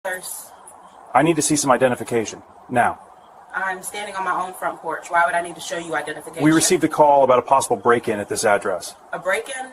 First, I need to see some identification. Now. I'm standing on my own front porch. Why would I need to show you identification? We received a call about a possible break-in at this address. A break-in?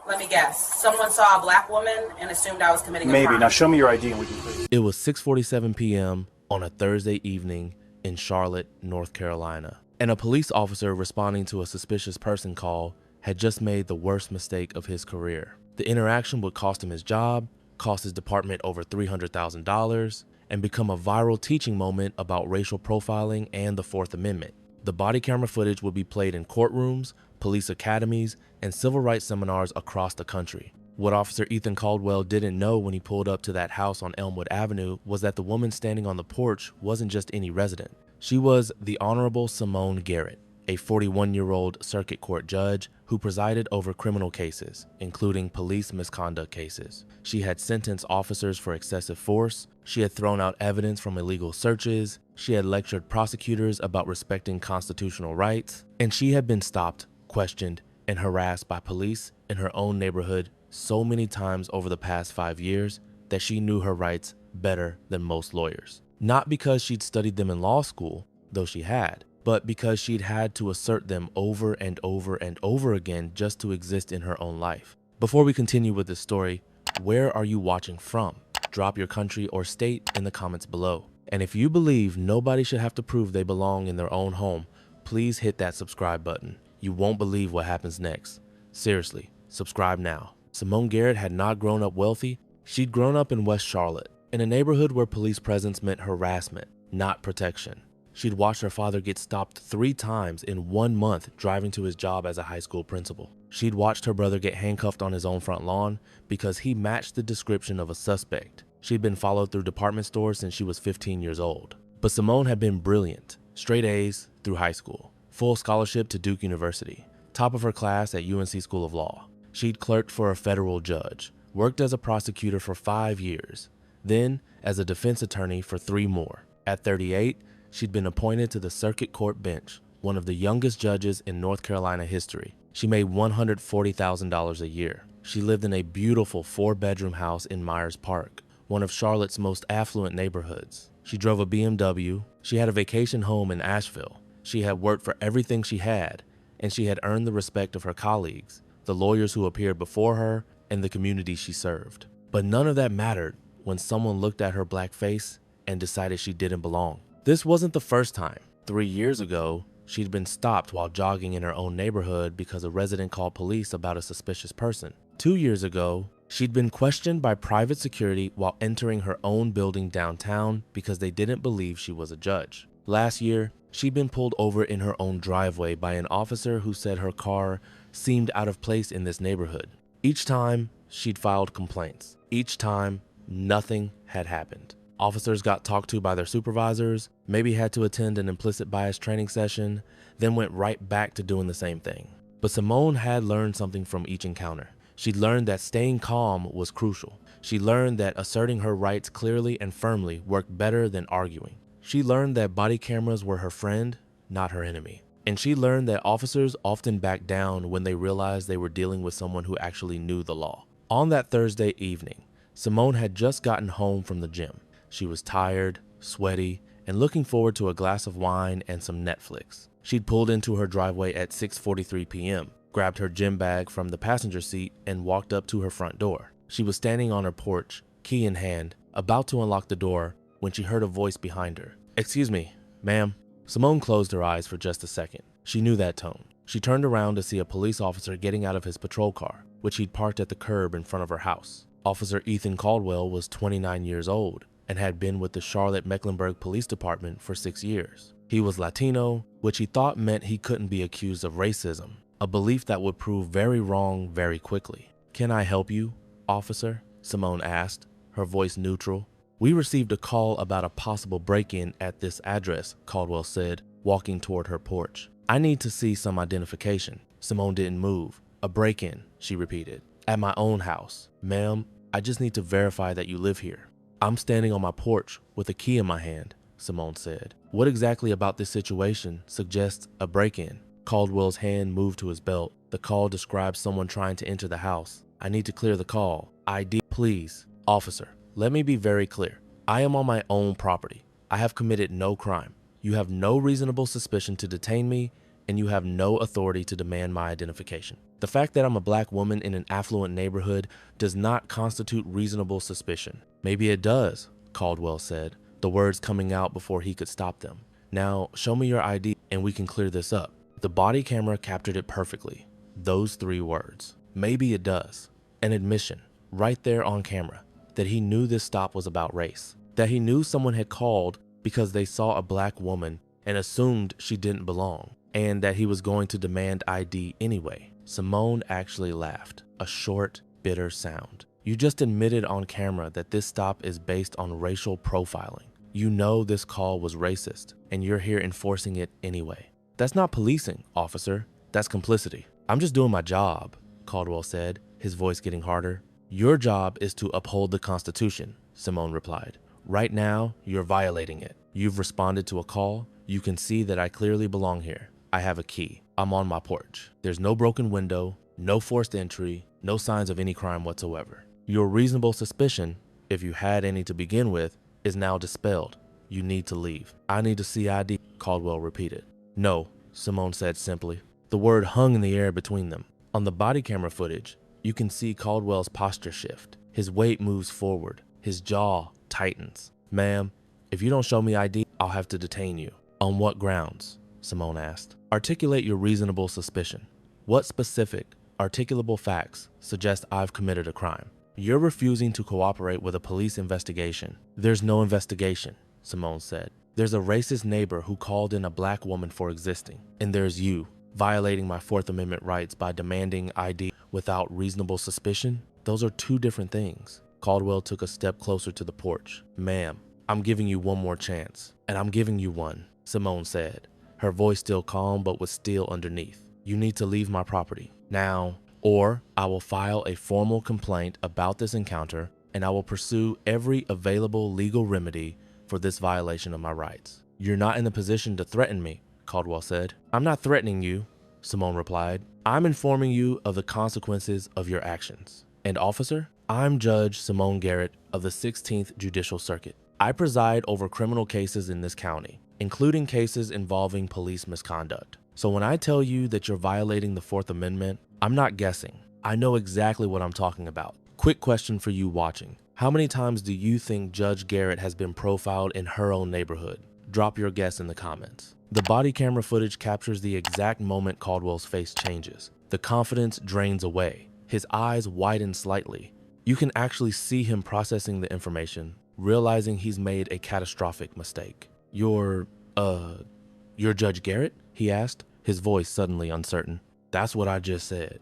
Let me guess. Someone saw a black woman and assumed I was committing a crime. Maybe. Now show me your ID and we can clear. It was 6:47 p.m. on a Thursday evening in Charlotte, North Carolina, and a police officer responding to a suspicious person call had just made the worst mistake of his career. The interaction would cost him his job, cost his department over $300,000, and become a viral teaching moment about racial profiling and the Fourth Amendment. The body camera footage would be played in courtrooms, police academies, and civil rights seminars across the country. What Officer Ethan Caldwell didn't know when he pulled up to that house on Elmwood Avenue was that the woman standing on the porch wasn't just any resident. She was the Honorable Simone Garrett, a 41-year-old circuit court judge who presided over criminal cases, including police misconduct cases. She had sentenced officers for excessive force, she had thrown out evidence from illegal searches, she had lectured prosecutors about respecting constitutional rights, and she had been stopped, questioned, and harassed by police in her own neighborhood so many times over the past 5 years that she knew her rights better than most lawyers. Not because she'd studied them in law school, though she had, but because she'd had to assert them over and over and over again just to exist in her own life. Before we continue with this story, where are you watching from? Drop your country or state in the comments below. And if you believe nobody should have to prove they belong in their own home, please hit that subscribe button. You won't believe what happens next. Seriously, subscribe now. Simone Garrett had not grown up wealthy. She'd grown up in West Charlotte, in a neighborhood where police presence meant harassment, not protection. She'd watched her father get stopped 3 times in 1 month driving to his job as a high school principal. She'd watched her brother get handcuffed on his own front lawn because he matched the description of a suspect. She'd been followed through department stores since she was 15 years old. But Simone had been brilliant, straight A's through high school, full scholarship to Duke University, top of her class at UNC School of Law. She'd clerked for a federal judge, worked as a prosecutor for 5 years, then as a defense attorney for 3 more. At 38, she'd been appointed to the circuit court bench, one of the youngest judges in North Carolina history. She made $140,000 a year. She lived in a beautiful 4-bedroom house in Myers Park, one of Charlotte's most affluent neighborhoods. She drove a BMW. She had a vacation home in Asheville. She had worked for everything she had, and she had earned the respect of her colleagues, the lawyers who appeared before her, and the community she served. But none of that mattered when someone looked at her black face and decided she didn't belong. This wasn't the first time. 3 years ago, she'd been stopped while jogging in her own neighborhood because a resident called police about a suspicious person. 2 years ago, she'd been questioned by private security while entering her own building downtown because they didn't believe she was a judge. Last year, she'd been pulled over in her own driveway by an officer who said her car seemed out of place in this neighborhood. Each time, she'd filed complaints. Each time, nothing had happened. Officers got talked to by their supervisors, maybe had to attend an implicit bias training session, then went right back to doing the same thing. But Simone had learned something from each encounter. She'd learned that staying calm was crucial. She learned that asserting her rights clearly and firmly worked better than arguing. She learned that body cameras were her friend, not her enemy. And she learned that officers often backed down when they realized they were dealing with someone who actually knew the law. On that Thursday evening, Simone had just gotten home from the gym. She was tired, sweaty, and looking forward to a glass of wine and some Netflix. She'd pulled into her driveway at 6:43 p.m., grabbed her gym bag from the passenger seat, and walked up to her front door. She was standing on her porch, key in hand, about to unlock the door when she heard a voice behind her. "Excuse me, ma'am." Simone closed her eyes for just a second. She knew that tone. She turned around to see a police officer getting out of his patrol car, which he'd parked at the curb in front of her house. Officer Ethan Caldwell was 29 years old and had been with the Charlotte-Mecklenburg Police Department for 6 years. He was Latino, which he thought meant he couldn't be accused of racism, a belief that would prove very wrong very quickly. "Can I help you, officer?" Simone asked, her voice neutral. "We received a call about a possible break-in at this address," Caldwell said, walking toward her porch. "I need to see some identification." Simone didn't move. "A break-in," she repeated. "At my own house. Ma'am, I just need to verify that you live here." "I'm standing on my porch with a key in my hand," Simone said. "What exactly about this situation suggests a break-in?" Caldwell's hand moved to his belt. The call described someone trying to enter the house. "I need to clear the call. ID, please." "Officer, let me be very clear. I am on my own property. I have committed no crime. You have no reasonable suspicion to detain me, and you have no authority to demand my identification. The fact that I'm a black woman in an affluent neighborhood does not constitute reasonable suspicion. Maybe it does, Caldwell said, the words coming out before he could stop them. Now, show me your ID and we can clear this up. The body camera captured it perfectly. Those 3 words. Maybe it does. An admission, right there on camera, that he knew this stop was about race. That he knew someone had called because they saw a black woman and assumed she didn't belong, and that he was going to demand ID anyway. Simone actually laughed, a short, bitter sound. You just admitted on camera that this stop is based on racial profiling. You know this call was racist, and you're here enforcing it anyway. That's not policing, officer. That's complicity. I'm just doing my job, Caldwell said, his voice getting harder. Your job is to uphold the Constitution, Simone replied. Right now, you're violating it. You've responded to a call. You can see that I clearly belong here. I have a key. I'm on my porch. There's no broken window, no forced entry, no signs of any crime whatsoever. Your reasonable suspicion, if you had any to begin with, is now dispelled. You need to leave. I need to see ID, Caldwell repeated. No, Simone said simply. The word hung in the air between them. On the body camera footage, you can see Caldwell's posture shift. His weight moves forward. His jaw tightens. Ma'am, if you don't show me ID, I'll have to detain you. On what grounds? Simone asked. Articulate your reasonable suspicion. What specific, articulable facts suggest I've committed a crime? You're refusing to cooperate with a police investigation. There's no investigation, Simone said. There's a racist neighbor who called in a black woman for existing. And there's you, violating my Fourth Amendment rights by demanding ID without reasonable suspicion. Those are 2 different things. Caldwell took a step closer to the porch. Ma'am, I'm giving you one more chance. And I'm giving you one, Simone said, her voice still calm but with steel underneath. You need to leave my property now, or I will file a formal complaint about this encounter and I will pursue every available legal remedy for this violation of my rights. You're not in the position to threaten me, Caldwell said. I'm not threatening you, Simone replied. I'm informing you of the consequences of your actions. And officer, I'm Judge Simone Garrett of the 16th Judicial Circuit. I preside over criminal cases in this county, including cases involving police misconduct. So when I tell you that you're violating the Fourth Amendment, I'm not guessing. I know exactly what I'm talking about. Quick question for you watching. How many times do you think Judge Garrett has been profiled in her own neighborhood? Drop your guess in the comments. The body camera footage captures the exact moment Caldwell's face changes. The confidence drains away. His eyes widen slightly. You can actually see him processing the information, realizing he's made a catastrophic mistake. You're Judge Garrett? He asked, his voice suddenly uncertain. That's what I just said.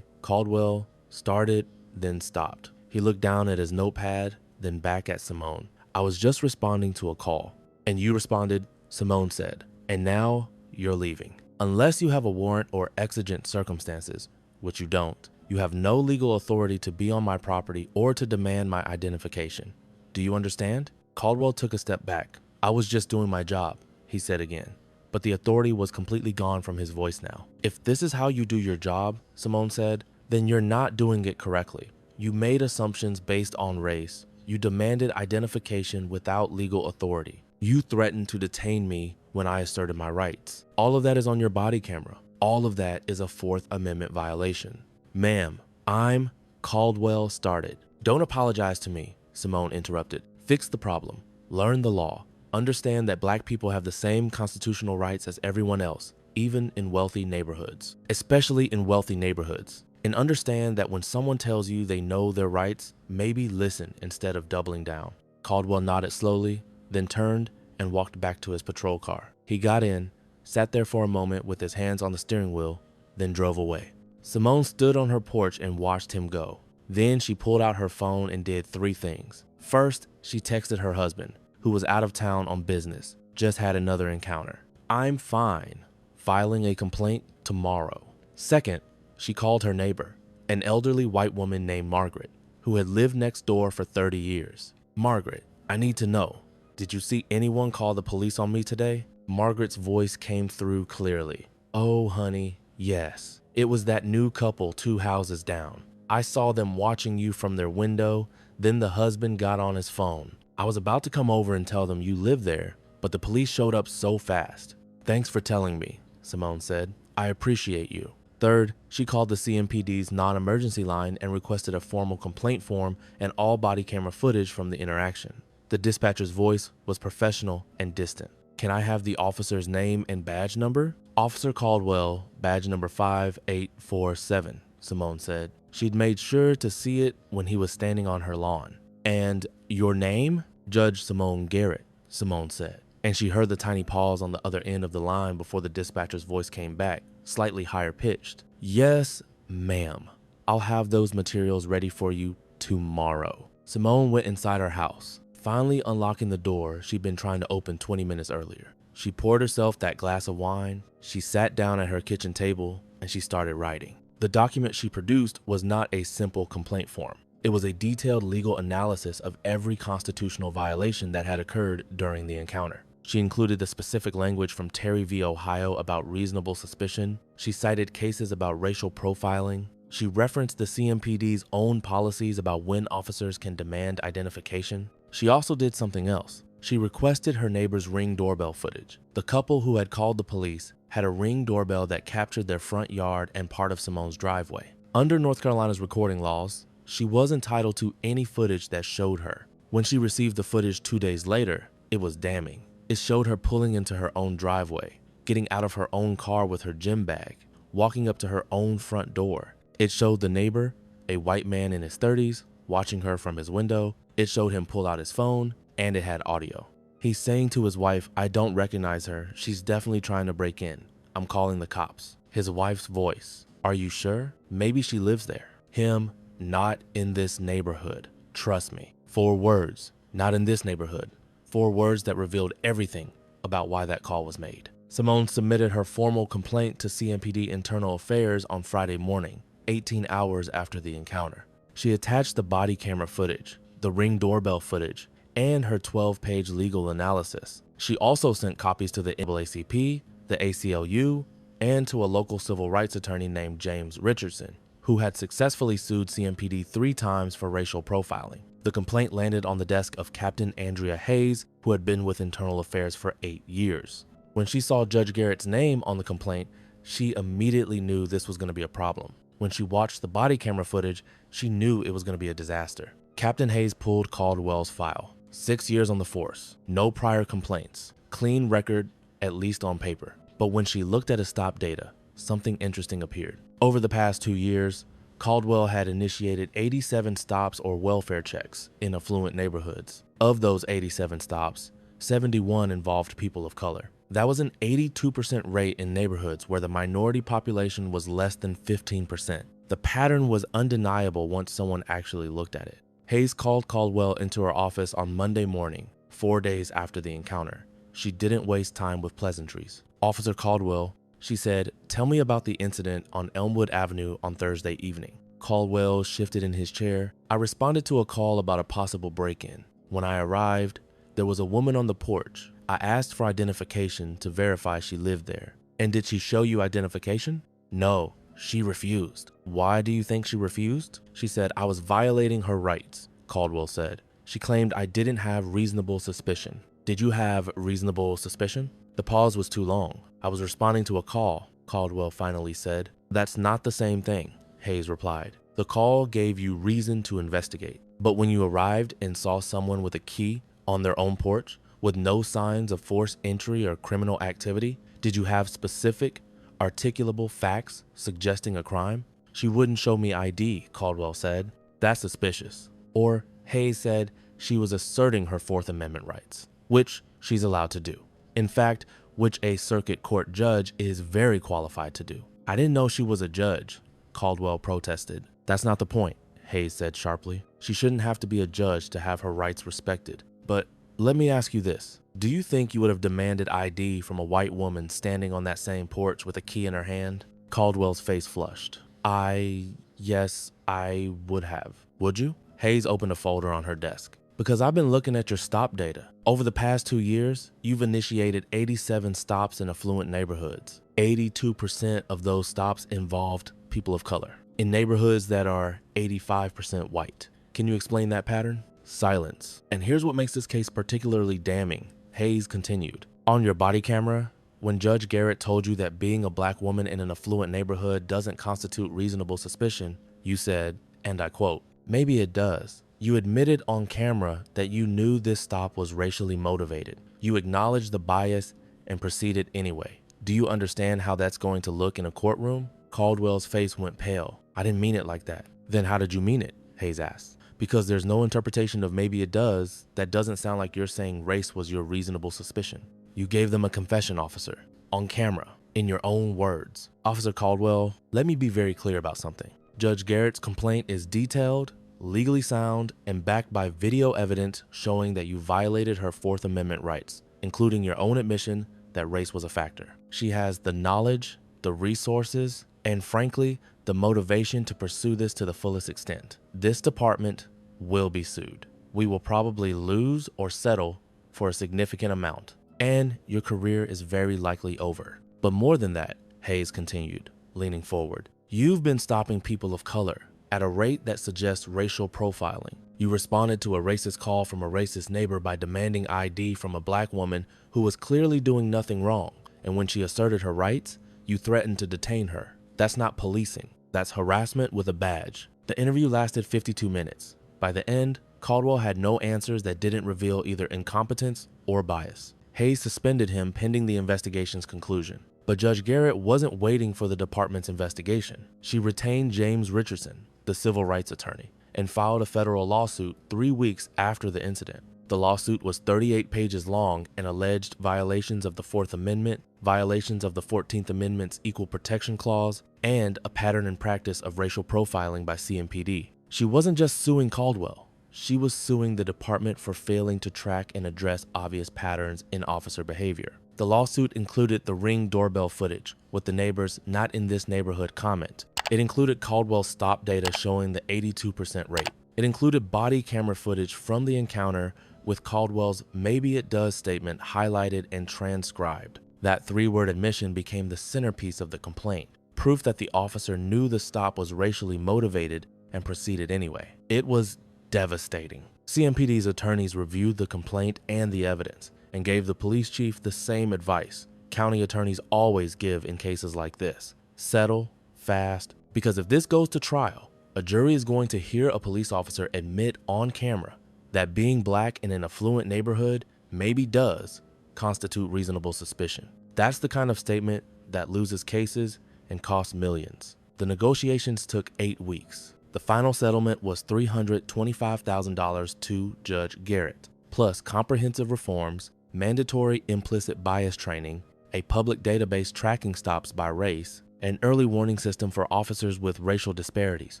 Caldwell, started, then stopped. He looked down at his notepad, then back at Simone. I was just responding to a call. And you responded, Simone said. And now you're leaving. Unless you have a warrant or exigent circumstances, which you don't, you have no legal authority to be on my property or to demand my identification. Do you understand? Caldwell took a step back. I was just doing my job, he said again. But the authority was completely gone from his voice now. If this is how you do your job, Simone said, then you're not doing it correctly. You made assumptions based on race. You demanded identification without legal authority. You threatened to detain me when I asserted my rights. All of that is on your body camera. All of that is a Fourth Amendment violation. Ma'am, I'm Caldwell started. Don't apologize to me, Simone interrupted. Fix the problem. Learn the law. Understand that black people have the same constitutional rights as everyone else, even in wealthy neighborhoods, especially in wealthy neighborhoods. And understand that when someone tells you they know their rights, maybe listen instead of doubling down. Caldwell nodded slowly, then turned and walked back to his patrol car. He got in, sat there for a moment with his hands on the steering wheel, then drove away. Simone stood on her porch and watched him go. Then she pulled out her phone and did 3 things. First, she texted her husband, who was out of town on business, just had another encounter. I'm fine, filing a complaint tomorrow. Second, she called her neighbor, an elderly white woman named Margaret, who had lived next door for 30 years. Margaret, I need to know, did you see anyone call the police on me today? Margaret's voice came through clearly. Oh, honey, yes. It was that new couple 2 houses down. I saw them watching you from their window, then the husband got on his phone. I was about to come over and tell them you live there, but the police showed up so fast. Thanks for telling me, Simone said. I appreciate you. Third, she called the CMPD's non-emergency line and requested a formal complaint form and all body camera footage from the interaction. The dispatcher's voice was professional and distant. Can I have the officer's name and badge number? Officer Caldwell, badge number 5847, Simone said. She'd made sure to see it when he was standing on her lawn. And your name? Judge Simone Garrett, Simone said. And she heard the tiny pause on the other end of the line before the dispatcher's voice came back, slightly higher pitched. Yes, ma'am. I'll have those materials ready for you tomorrow. Simone went inside her house, finally unlocking the door she'd been trying to open 20 minutes earlier. She poured herself that glass of wine, she sat down at her kitchen table, and she started writing. The document she produced was not a simple complaint form. It was a detailed legal analysis of every constitutional violation that had occurred during the encounter. She included the specific language from Terry v. Ohio about reasonable suspicion. She cited cases about racial profiling. She referenced the CMPD's own policies about when officers can demand identification. She also did something else. She requested her neighbor's Ring doorbell footage. The couple who had called the police had a Ring doorbell that captured their front yard and part of Simone's driveway. Under North Carolina's recording laws, she was entitled to any footage that showed her. When she received the footage 2 days later, it was damning. It showed her pulling into her own driveway, getting out of her own car with her gym bag, walking up to her own front door. It showed the neighbor, a white man in his 30s, watching her from his window. It showed him pull out his phone, and it had audio. He's saying to his wife, I don't recognize her. She's definitely trying to break in. I'm calling the cops. His wife's voice. Are you sure? Maybe she lives there. Him, not in this neighborhood. Trust me. 4 words. Not in this neighborhood. 4 words that revealed everything about why that call was made. Simone submitted her formal complaint to CMPD Internal Affairs on Friday morning, 18 hours after the encounter. She attached the body camera footage, the Ring doorbell footage, and her 12-page legal analysis. She also sent copies to the NAACP, the ACLU, and to a local civil rights attorney named James Richardson, who had successfully sued CMPD 3 times for racial profiling. The complaint landed on the desk of Captain Andrea Hayes, who had been with Internal Affairs for 8 years. When she saw Judge Garrett's name on the complaint, she immediately knew this was going to be a problem. When she watched the body camera footage, she knew it was going to be a disaster. Captain Hayes pulled Caldwell's file. 6 years on the force, no prior complaints, clean record, at least on paper. But when she looked at his stop data, something interesting appeared. Over the past 2 years, Caldwell had initiated 87 stops or welfare checks in affluent neighborhoods. Of those 87 stops, 71 involved people of color. That was an 82% rate in neighborhoods where the minority population was less than 15%. The pattern was undeniable once someone actually looked at it. Hayes called Caldwell into her office on Monday morning, 4 days after the encounter. She didn't waste time with pleasantries. Officer Caldwell, she said, tell me about the incident on Elmwood Avenue on Thursday evening. Caldwell shifted in his chair. I responded to a call about a possible break-in. When I arrived, there was a woman on the porch. I asked for identification to verify she lived there. And did she show you identification? No, she refused. Why do you think she refused? She said, I was violating her rights, Caldwell said. She claimed I didn't have reasonable suspicion. Did you have reasonable suspicion? The pause was too long. I was responding to a call, Caldwell finally said. That's not the same thing, Hayes replied. The call gave you reason to investigate. But when you arrived and saw someone with a key on their own porch, with no signs of forced entry or criminal activity, did you have specific, articulable facts suggesting a crime? She wouldn't show me ID, Caldwell said. That's suspicious. Or, Hayes said, she was asserting her Fourth Amendment rights, which she's allowed to do. In fact, which a circuit court judge is very qualified to do. I didn't know she was a judge, Caldwell protested. That's not the point, Hayes said sharply. She shouldn't have to be a judge to have her rights respected. But let me ask you this. Do you think you would have demanded ID from a white woman standing on that same porch with a key in her hand? Caldwell's face flushed. Yes, I would have. Would you? Hayes opened a folder on her desk. Because I've been looking at your stop data. Over the past 2 years, you've initiated 87 stops in affluent neighborhoods. 82% of those stops involved people of color in neighborhoods that are 85% white. Can you explain that pattern? silence. And here's what makes this case particularly damning. Hayes continued. On your body camera, when Judge Garrett told you that being a black woman in an affluent neighborhood doesn't constitute reasonable suspicion, you said, and I quote, "Maybe it does." You admitted on camera that you knew this stop was racially motivated. You acknowledged the bias and proceeded anyway. Do you understand how that's going to look in a courtroom? Caldwell's face went pale. I didn't mean it like that. Then how did you mean it? Hayes asked. Because there's no interpretation of maybe it does that doesn't sound like you're saying race was your reasonable suspicion. You gave them a confession, officer, on camera, in your own words. Officer Caldwell, let me be very clear about something. Judge Garrett's complaint is detailed, legally sound, and backed by video evidence showing that you violated her Fourth Amendment rights, including your own admission that race was a factor. She has the knowledge, the resources, and frankly, the motivation to pursue this to the fullest extent. This department will be sued. We will probably lose or settle for a significant amount, and your career is very likely over. But more than that, Hayes continued, leaning forward, you've been stopping people of color at a rate that suggests racial profiling. You responded to a racist call from a racist neighbor by demanding ID from a black woman who was clearly doing nothing wrong, and when she asserted her rights, you threatened to detain her. That's not policing. That's harassment with a badge. The interview lasted 52 minutes. By the end, Caldwell had no answers that didn't reveal either incompetence or bias. Hayes suspended him pending the investigation's conclusion. But Judge Garrett wasn't waiting for the department's investigation. She retained James Richardson, the civil rights attorney, and filed a federal lawsuit 3 weeks after the incident. The lawsuit was 38 pages long and alleged violations of the Fourth Amendment, violations of the 14th Amendment's Equal Protection Clause, and a pattern and practice of racial profiling by CMPD. She wasn't just suing Caldwell. She was suing the department for failing to track and address obvious patterns in officer behavior. The lawsuit included the Ring doorbell footage with the neighbor's "not in this neighborhood" comment. It included Caldwell's stop data showing the 82% rate. It included body camera footage from the encounter with Caldwell's "maybe it does" statement highlighted and transcribed. That 3-word admission became the centerpiece of the complaint, proof that the officer knew the stop was racially motivated and proceeded anyway. It was devastating. CMPD's attorneys reviewed the complaint and the evidence and gave the police chief the same advice county attorneys always give in cases like this. Settle fast, because if this goes to trial, a jury is going to hear a police officer admit on camera that being black in an affluent neighborhood maybe does constitute reasonable suspicion. That's the kind of statement that loses cases and costs millions. The negotiations took 8 weeks. The final settlement was $325,000 to Judge Garrett, plus comprehensive reforms, mandatory implicit bias training, a public database tracking stops by race, an early warning system for officers with racial disparities,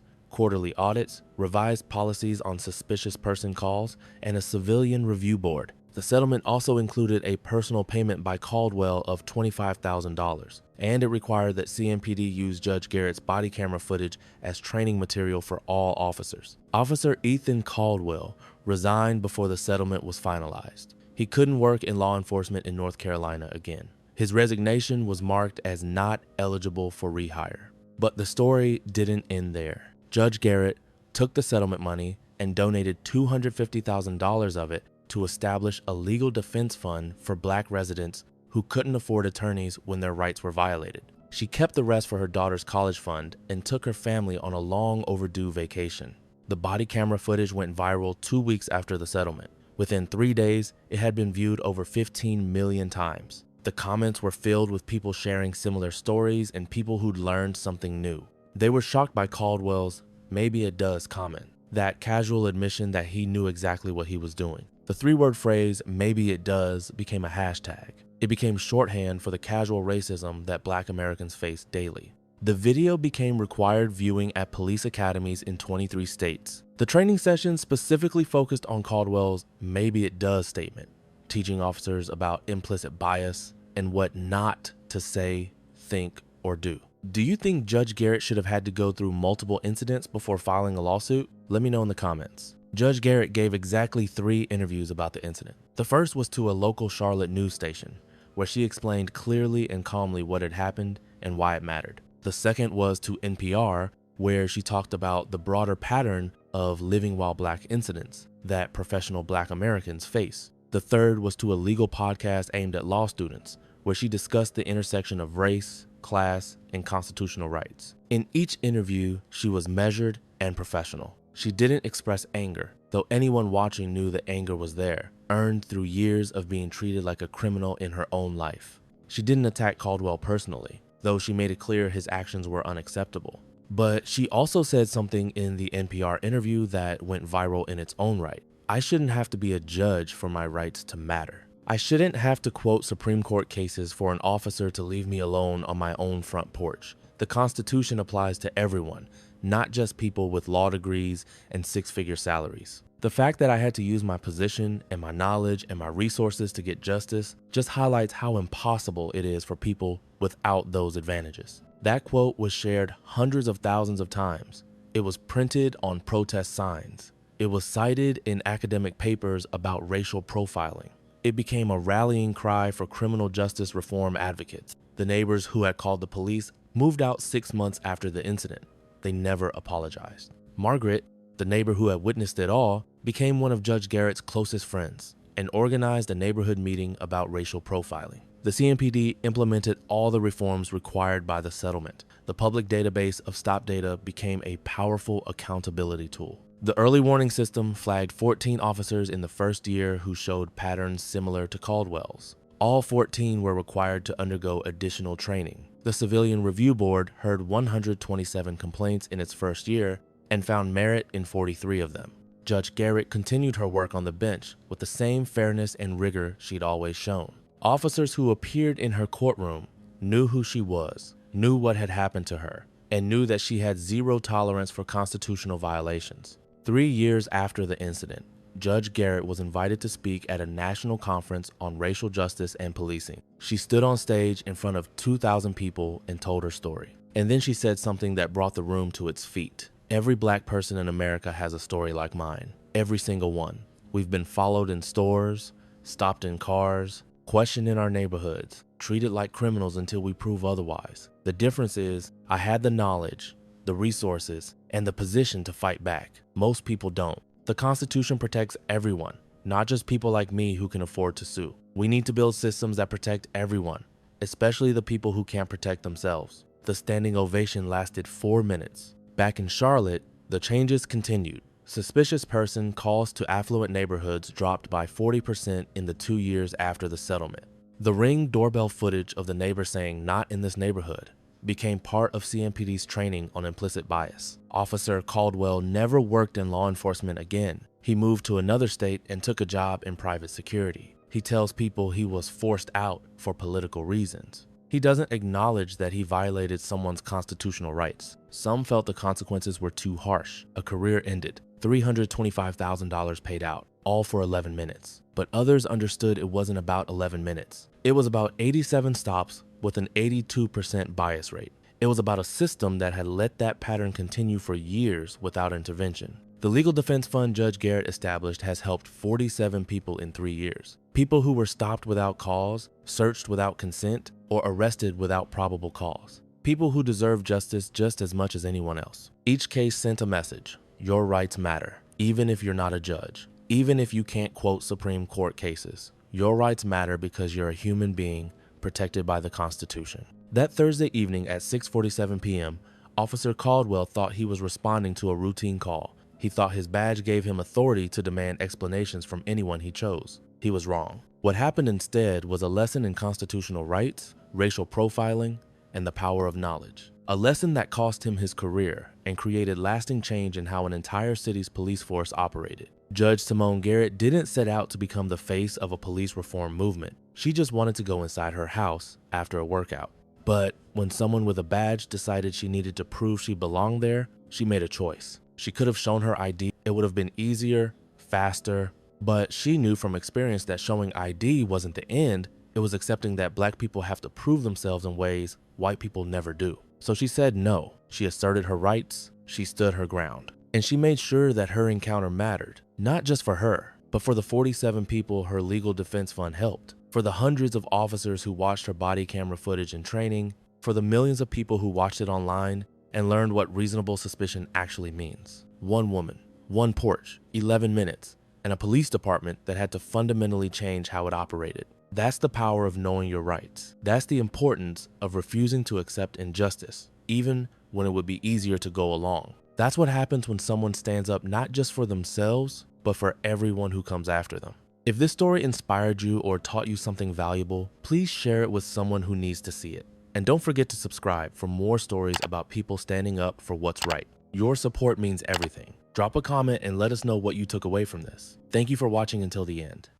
quarterly audits, revised policies on suspicious person calls, and a civilian review board. The settlement also included a personal payment by Caldwell of $25,000, and it required that CMPD use Judge Garrett's body camera footage as training material for all officers. Officer Ethan Caldwell resigned before the settlement was finalized. He couldn't work in law enforcement in North Carolina again. His resignation was marked as not eligible for rehire. But the story didn't end there. Judge Garrett took the settlement money and donated $250,000 of it to establish a legal defense fund for black residents who couldn't afford attorneys when their rights were violated. She kept the rest for her daughter's college fund and took her family on a long overdue vacation. The body camera footage went viral 2 weeks after the settlement. Within 3 days, it had been viewed over 15 million times. The comments were filled with people sharing similar stories and people who'd learned something new. They were shocked by Caldwell's "maybe it does" comment, that casual admission that he knew exactly what he was doing. The 3-word phrase "maybe it does" became a hashtag. It became shorthand for the casual racism that black Americans face daily. The video became required viewing at police academies in 23 states. The training session specifically focused on Caldwell's "maybe it does" statement, teaching officers about implicit bias and what not to say, think, or do. Do you think Judge Garrett should have had to go through multiple incidents before filing a lawsuit? Let me know in the comments. Judge Garrett gave exactly 3 interviews about the incident. The first was to a local Charlotte news station, where she explained clearly and calmly what had happened and why it mattered. The second was to NPR, where she talked about the broader pattern of living while black incidents. that professional Black Americans face. The third was to a legal podcast aimed at law students, where she discussed the intersection of race, class, and constitutional rights. In each interview, she was measured and professional. She didn't express anger, though anyone watching knew the anger was there, earned through years of being treated like a criminal in her own life. She didn't attack Caldwell personally, though she made it clear his actions were unacceptable. But she also said something in the NPR interview that went viral in its own right. I shouldn't have to be a judge for my rights to matter. I shouldn't have to quote Supreme Court cases for an officer to leave me alone on my own front porch. The Constitution applies to everyone, not just people with law degrees and six-figure salaries. The fact that I had to use my position and my knowledge and my resources to get justice just highlights how impossible it is for people without those advantages. That quote was shared hundreds of thousands of times. It was printed on protest signs. It was cited in academic papers about racial profiling. It became a rallying cry for criminal justice reform advocates. The neighbors who had called the police moved out 6 months after the incident. They never apologized. Margaret, the neighbor who had witnessed it all, became one of Judge Garrett's closest friends and organized a neighborhood meeting about racial profiling. The CMPD implemented all the reforms required by the settlement. The public database of stop data became a powerful accountability tool. The early warning system flagged 14 officers in the first year who showed patterns similar to Caldwell's. All 14 were required to undergo additional training. The Civilian Review Board heard 127 complaints in its first year and found merit in 43 of them. Judge Garrett continued her work on the bench with the same fairness and rigor she'd always shown. Officers who appeared in her courtroom knew who she was, knew what had happened to her, and knew that she had zero tolerance for constitutional violations. 3 years after the incident, Judge Garrett was invited to speak at a national conference on racial justice and policing. She stood on stage in front of 2,000 people and told her story. And then she said something that brought the room to its feet. Every Black person in America has a story like mine. Every single one. We've been followed in stores, stopped in cars, questioned in our neighborhoods, treated like criminals until we prove otherwise. The difference is, I had the knowledge, the resources, and the position to fight back. Most people don't. The Constitution protects everyone, not just people like me who can afford to sue. We need to build systems that protect everyone, especially the people who can't protect themselves. The standing ovation lasted 4 minutes. Back in Charlotte, the changes continued. Suspicious person calls to affluent neighborhoods dropped by 40% in the 2 years after the settlement. The Ring doorbell footage of the neighbor saying "not in this neighborhood" became part of CMPD's training on implicit bias. Officer Caldwell never worked in law enforcement again. He moved to another state and took a job in private security. He tells people he was forced out for political reasons. He doesn't acknowledge that he violated someone's constitutional rights. Some felt the consequences were too harsh. A career ended. $325,000 paid out, all for 11 minutes. But others understood it wasn't about 11 minutes. It was about 87 stops with an 82% bias rate. It was about a system that had let that pattern continue for years without intervention. The legal defense fund Judge Garrett established has helped 47 people in 3 years. People who were stopped without cause, searched without consent, or arrested without probable cause. People who deserve justice just as much as anyone else. Each case sent a message. Your rights matter, even if you're not a judge. Even if you can't quote Supreme Court cases. Your rights matter because you're a human being protected by the Constitution. That Thursday evening at 6:47 p.m., Officer Caldwell thought he was responding to a routine call. He thought his badge gave him authority to demand explanations from anyone he chose. He was wrong. What happened instead was a lesson in constitutional rights, racial profiling, and the power of knowledge. A lesson that cost him his career and created lasting change in how an entire city's police force operated. Judge Simone Garrett didn't set out to become the face of a police reform movement. She just wanted to go inside her house after a workout. But when someone with a badge decided she needed to prove she belonged there, she made a choice. She could have shown her ID. It would have been easier, faster, but she knew from experience that showing ID wasn't the end. It was accepting that Black people have to prove themselves in ways white people never do. So she said no. She asserted her rights. She stood her ground. And she made sure that her encounter mattered, not just for her, but for the 47 people her legal defense fund helped, for the hundreds of officers who watched her body camera footage and training, for the millions of people who watched it online and learned what reasonable suspicion actually means. One woman, one porch, 11 minutes. and a police department that had to fundamentally change how it operated. That's the power of knowing your rights. That's the importance of refusing to accept injustice, even when it would be easier to go along. That's what happens when someone stands up not just for themselves, but for everyone who comes after them. If this story inspired you or taught you something valuable, please share it with someone who needs to see it. And don't forget to subscribe for more stories about people standing up for what's right. Your support means everything. Drop a comment and let us know what you took away from this. Thank you for watching until the end.